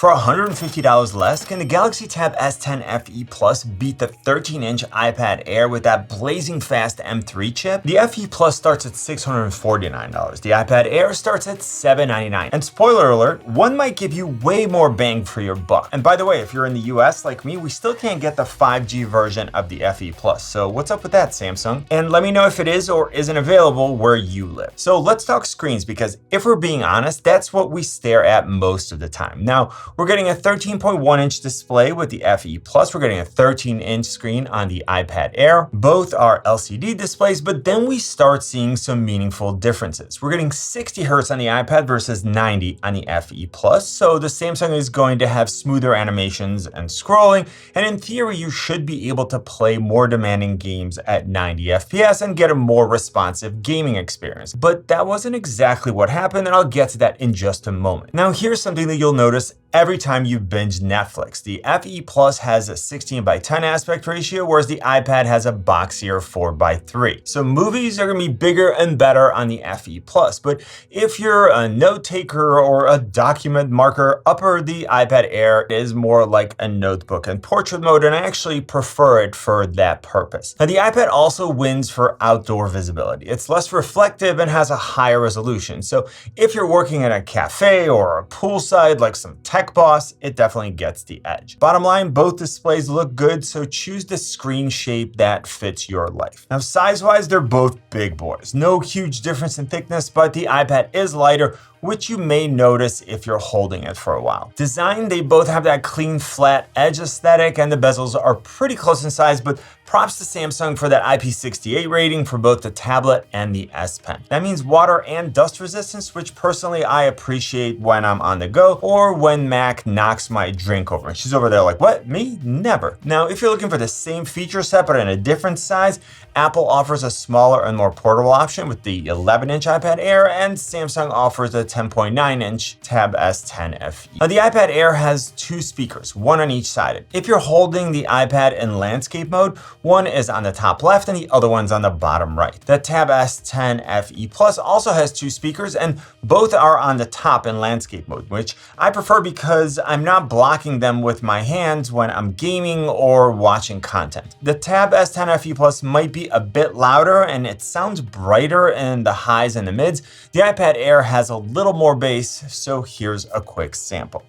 For $150 less, can the Galaxy Tab S10 FE Plus beat the 13-inch iPad Air with that blazing fast M3 chip? The FE Plus starts at $649. The iPad Air starts at $799. And spoiler alert, one might give you way more bang for your buck. And by the way, if you're in the US like me, we still can't get the 5G version of the FE Plus. So what's up with that, Samsung? And let me know if it is or isn't available where you live. So let's talk screens, because if we're being honest, that's what we stare at most of the time. Now, we're getting a 13.1-inch display with the FE Plus. We're getting a 13-inch screen on the iPad Air. Both are LCD displays, but then we start seeing some meaningful differences. We're getting 60 Hz on the iPad versus 90 on the FE Plus. So the Samsung is going to have smoother animations and scrolling. And in theory, you should be able to play more demanding games at 90 FPS and get a more responsive gaming experience. But that wasn't exactly what happened, and I'll get to that in just a moment. Now, here's something that you'll notice every time you binge Netflix. The FE Plus has a 16:10 aspect ratio, whereas the iPad has a boxier 4:3. So movies are gonna be bigger and better on the FE Plus, but if you're a note taker or a document marker upper, the iPad Air is more like a notebook in portrait mode, and I actually prefer it for that purpose. Now, the iPad also wins for outdoor visibility. It's less reflective and has a higher resolution. So if you're working at a cafe or a poolside like some tech boss, it definitely gets the edge. Bottom line, both displays look good, so choose the screen shape that fits your life. Now, size-wise, they're both big boys. No huge difference in thickness, but the iPad is lighter, which you may notice if you're holding it for a while. Design, they both have that clean, flat edge aesthetic, and the bezels are pretty close in size, but props to Samsung for that IP68 rating for both the tablet and the S Pen. That means water and dust resistance, which personally I appreciate when I'm on the go or when Mac knocks my drink over. And she's over there like, what, me? Never. Now, if you're looking for the same feature set but in a different size, Apple offers a smaller and more portable option with the 11-inch iPad Air, and Samsung offers a 10.9-inch Tab S10 FE. Now, the iPad Air has two speakers, one on each side. If you're holding the iPad in landscape mode, one is on the top left and the other one's on the bottom right. The Tab S10 FE Plus also has two speakers, and both are on the top in landscape mode, which I prefer because I'm not blocking them with my hands when I'm gaming or watching content. The Tab S10 FE Plus might be a bit louder and it sounds brighter in the highs and the mids. The iPad Air has a little more bass, so here's a quick sample.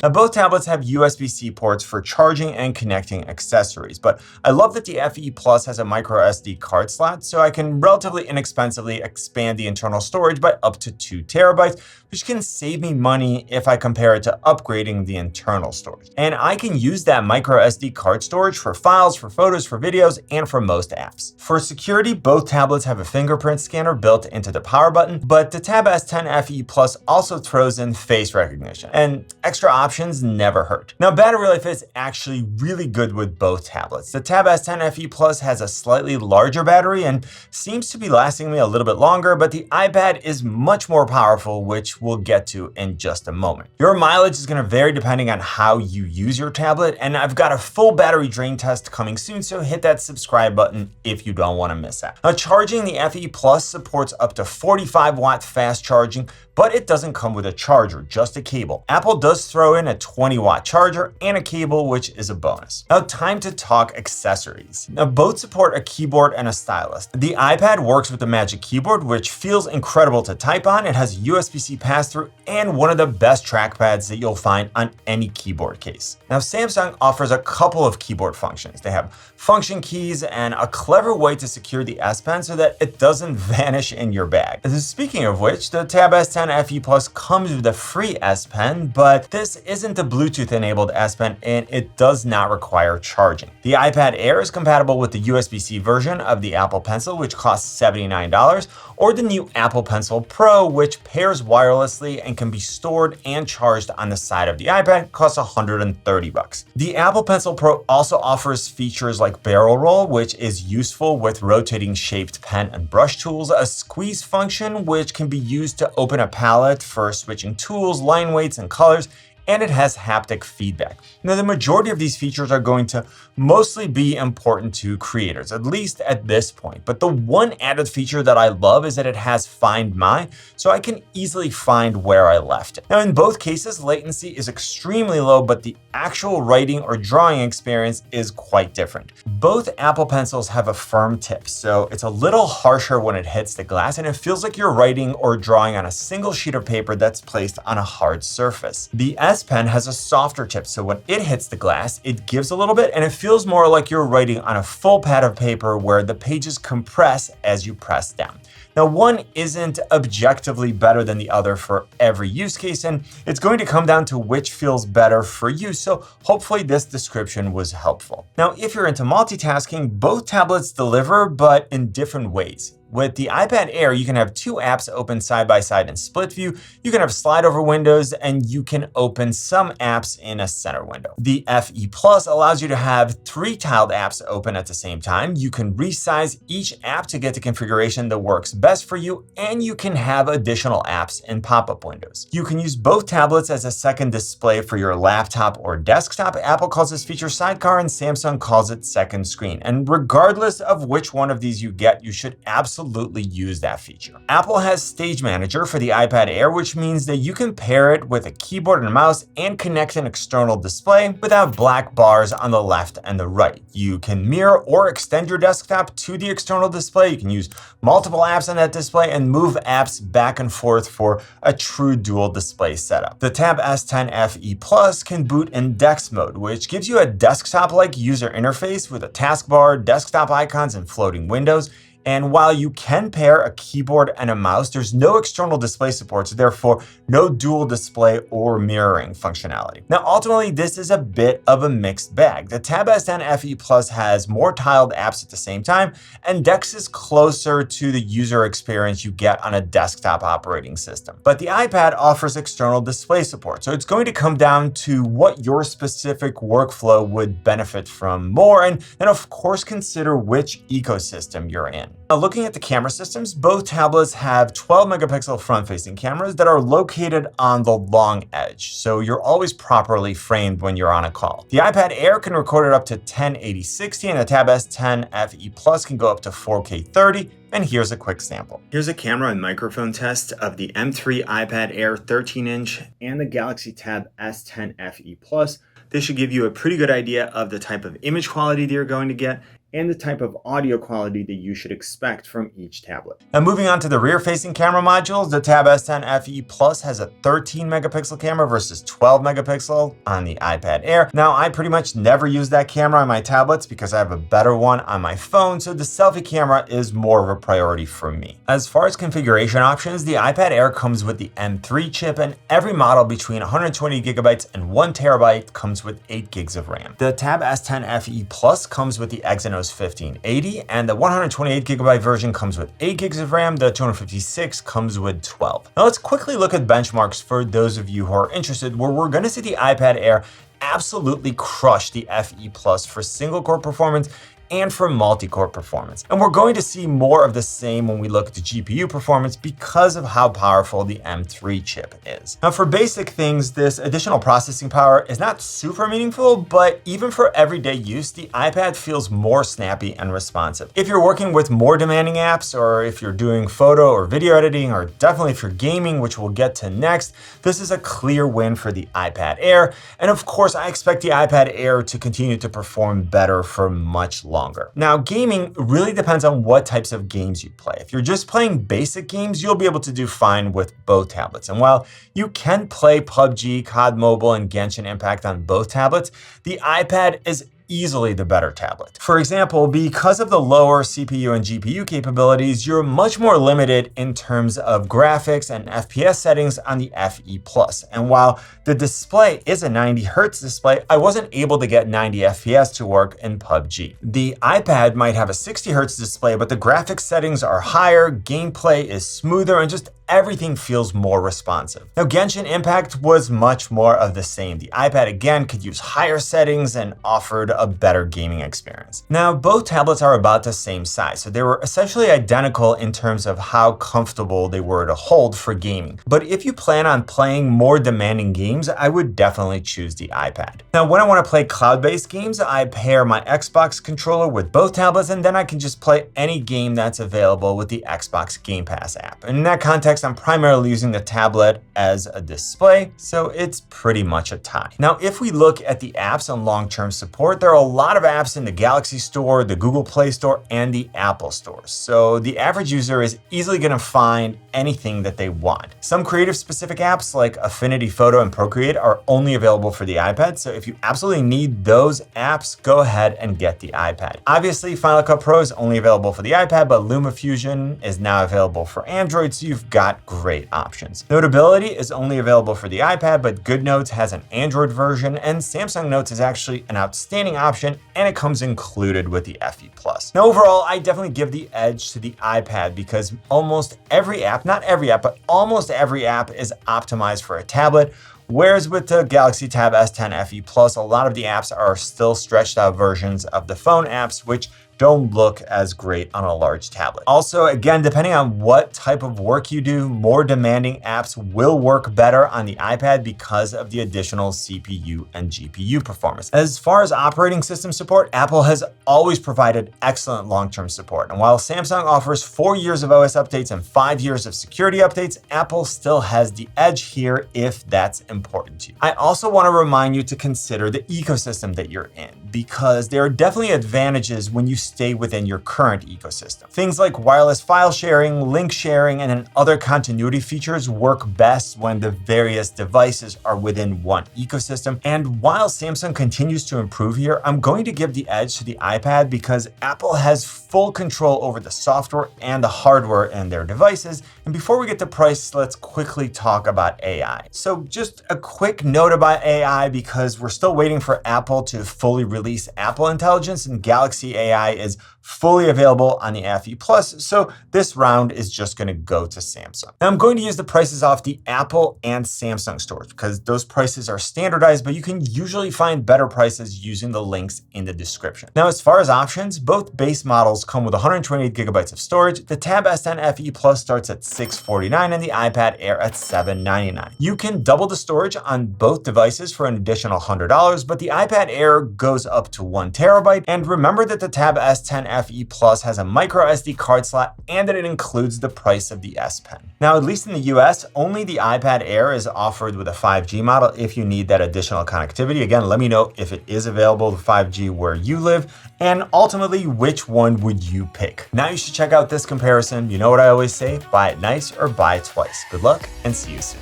Now, both tablets have USB-C ports for charging and connecting accessories, but I love that the FE Plus has a micro SD card slot, so I can relatively inexpensively expand the internal storage by up to 2 terabytes, which can save me money if I compare it to upgrading the internal storage. And I can use that micro SD card storage for files, for photos, for videos, and for most apps. For security, both tablets have a fingerprint scanner built into the power button, but the Tab S10 FE Plus also throws in face recognition, and extra options never hurt. Now, battery life is actually really good with both tablets. The Tab S10 FE Plus has a slightly larger battery and seems to be lasting me a little bit longer, but the iPad is much more powerful, which we'll get to in just a moment. Your mileage is going to vary depending on how you use your tablet, and I've got a full battery drain test coming soon, so hit that subscribe button if you don't want to miss out. Now, charging, the FE Plus supports up to 45-watt fast charging, but it doesn't come with a charger, just a cable. Apple does throw in a 20-watt charger and a cable, which is a bonus. Now, time to talk accessories. Now, both support a keyboard and a stylus. The iPad works with the Magic Keyboard, which feels incredible to type on. It has USB-C pass-through and one of the best trackpads that you'll find on any keyboard case. Now, Samsung offers a couple of keyboard functions. They have function keys and a clever way to secure the S Pen so that it doesn't vanish in your bag. Speaking of which, the Tab S10 FE Plus comes with a free S Pen, but this isn't a Bluetooth-enabled S Pen and it does not require charging. The iPad Air is compatible with the USB-C version of the Apple Pencil, which costs $79, or the new Apple Pencil Pro, which pairs wirelessly and can be stored and charged on the side of the iPad, costs $130. The Apple Pencil Pro also offers features like barrel roll, which is useful with rotating shaped pen and brush tools, a squeeze function, which can be used to open a palette for switching tools, line weights, and colors, and it has haptic feedback. Now, the majority of these features are going to mostly be important to creators, at least at this point. But the one added feature that I love is that it has Find My, so I can easily find where I left it. Now, in both cases, latency is extremely low, but the actual writing or drawing experience is quite different. Both Apple Pencils have a firm tip, so it's a little harsher when it hits the glass, and it feels like you're writing or drawing on a single sheet of paper that's placed on a hard surface. The S Pen has a softer tip, so when it hits the glass, it gives a little bit, and it feels more like you're writing on a full pad of paper where the pages compress as you press down. Now, one isn't objectively better than the other for every use case, and it's going to come down to which feels better for you, so hopefully this description was helpful. Now, if you're into multitasking, both tablets deliver, but in different ways. With the iPad Air, you can have two apps open side by side in split view, you can have slide over windows, and you can open some apps in a center window. The FE Plus allows you to have three tiled apps open at the same time. You can resize each app to get the configuration that works best for you, and you can have additional apps in pop-up windows. You can use both tablets as a second display for your laptop or desktop. Apple calls this feature Sidecar, and Samsung calls it Second Screen. And regardless of which one of these you get, you should absolutely use that feature. Apple has Stage Manager for the iPad Air, which means that you can pair it with a keyboard and a mouse and connect an external display without black bars on the left and the right. You can mirror or extend your desktop to the external display. You can use multiple apps on that display and move apps back and forth for a true dual display setup. The Tab S10 FE Plus can boot in DeX mode, which gives you a desktop-like user interface with a taskbar, desktop icons, and floating windows. And while you can pair a keyboard and a mouse, there's no external display support, so therefore no dual display or mirroring functionality. Now, ultimately, this is a bit of a mixed bag. The Tab S10 FE Plus has more tiled apps at the same time, and DeX is closer to the user experience you get on a desktop operating system. But the iPad offers external display support, so it's going to come down to what your specific workflow would benefit from more, and then of course consider which ecosystem you're in. Now, looking at the camera systems, both tablets have 12 megapixel front-facing cameras that are located on the long edge, so you're always properly framed when you're on a call. The iPad Air can record it up to 1080/60, and the Tab S10 FE Plus can go up to 4K 30. And here's a quick sample. Here's a camera and microphone test of the M3 iPad Air 13-inch and the Galaxy Tab S10 FE Plus. This should give you a pretty good idea of the type of image quality that you're going to get and the type of audio quality that you should expect from each tablet. Now, moving on to the rear-facing camera modules, the Tab S10 FE Plus has a 13 megapixel camera versus 12 megapixel on the iPad Air. Now, I pretty much never use that camera on my tablets because I have a better one on my phone, so the selfie camera is more of a priority for me. As far as configuration options, the iPad Air comes with the M3 chip, and every model between 120 gigabytes and 1 terabyte comes with 8 gigs of RAM. The Tab S10 FE Plus comes with the Exynos 1580, and the 128 gigabyte version comes with 8 gigs of RAM. The 256 comes with 12. Now let's quickly look at benchmarks for those of you who are interested, where we're going to see the iPad Air absolutely crush the FE Plus for single core performance and for multi-core performance. And we're going to see more of the same when we look at the GPU performance because of how powerful the M3 chip is. Now, for basic things, this additional processing power is not super meaningful, but even for everyday use, the iPad feels more snappy and responsive. If you're working with more demanding apps, or if you're doing photo or video editing, or definitely if you're gaming, which we'll get to next, this is a clear win for the iPad Air. And of course, I expect the iPad Air to continue to perform better for much longer. Now, gaming really depends on what types of games you play. If you're just playing basic games, you'll be able to do fine with both tablets. And while you can play PUBG, COD Mobile, and Genshin Impact on both tablets, the iPad is easily the better tablet. For example, because of the lower CPU and GPU capabilities, you're much more limited in terms of graphics and FPS settings on the FE Plus. And while the display is a 90 Hz display, I wasn't able to get 90 FPS to work in PUBG. The iPad might have a 60 Hz display, but the graphics settings are higher, gameplay is smoother, and just everything feels more responsive. Now, Genshin Impact was much more of the same. The iPad again could use higher settings and offered a better gaming experience. Now, both tablets are about the same size, so they were essentially identical in terms of how comfortable they were to hold for gaming. But if you plan on playing more demanding games, I would definitely choose the iPad. Now, when I want to play cloud-based games, I pair my Xbox controller with both tablets, and then I can just play any game that's available with the Xbox Game Pass app. And in that context, I'm primarily using the tablet as a display, so it's pretty much a tie. Now, if we look at the apps and long-term support, there are a lot of apps in the Galaxy Store, the Google Play Store, and the Apple Store. So the average user is easily going to find anything that they want. Some creative-specific apps like Affinity Photo and Procreate are only available for the iPad, so if you absolutely need those apps, go ahead and get the iPad. Obviously, Final Cut Pro is only available for the iPad, but LumaFusion is now available for Android, so you've got great options. Notability is only available for the iPad, but GoodNotes has an Android version, and Samsung Notes is actually an outstanding option, and it comes included with the FE Plus. Now, overall, I definitely give the edge to the iPad because almost every app, not every app, but almost every app is optimized for a tablet. Whereas with the Galaxy Tab S10 FE Plus, a lot of the apps are still stretched out versions of the phone apps, which don't look as great on a large tablet. Also, again, depending on what type of work you do, more demanding apps will work better on the iPad because of the additional CPU and GPU performance. As far as operating system support, Apple has always provided excellent long-term support. And while Samsung offers 4 years of OS updates and 5 years of security updates, Apple still has the edge here if that's important to you. I also want to remind you to consider the ecosystem that you're in, because there are definitely advantages when you stay within your current ecosystem. Things like wireless file sharing, link sharing, and then other continuity features work best when the various devices are within one ecosystem. And while Samsung continues to improve here, I'm going to give the edge to the iPad because Apple has full control over the software and the hardware in their devices. And before we get to price, let's quickly talk about AI. So just a quick note about AI, because we're still waiting for Apple to fully release Apple Intelligence, and Galaxy AI is fully available on the FE Plus, so this round is just going to go to Samsung. Now, I'm going to use the prices off the Apple and Samsung stores because those prices are standardized, but you can usually find better prices using the links in the description. Now, as far as options, both base models come with 128 gigabytes of storage. The Tab S10 FE Plus starts at $649 and the iPad Air at $799. You can double the storage on both devices for an additional $100, but the iPad Air goes up to 1 terabyte. And remember that the Tab S10 FE Plus has a micro SD card slot and that it includes the price of the S Pen. Now, at least in the US, only the iPad Air is offered with a 5G model if you need that additional connectivity. Again, let me know if it is available to 5G where you live, and ultimately, which one would you pick? Now you should check out this comparison. You know what I always say, buy it nice or buy it twice. Good luck and see you soon.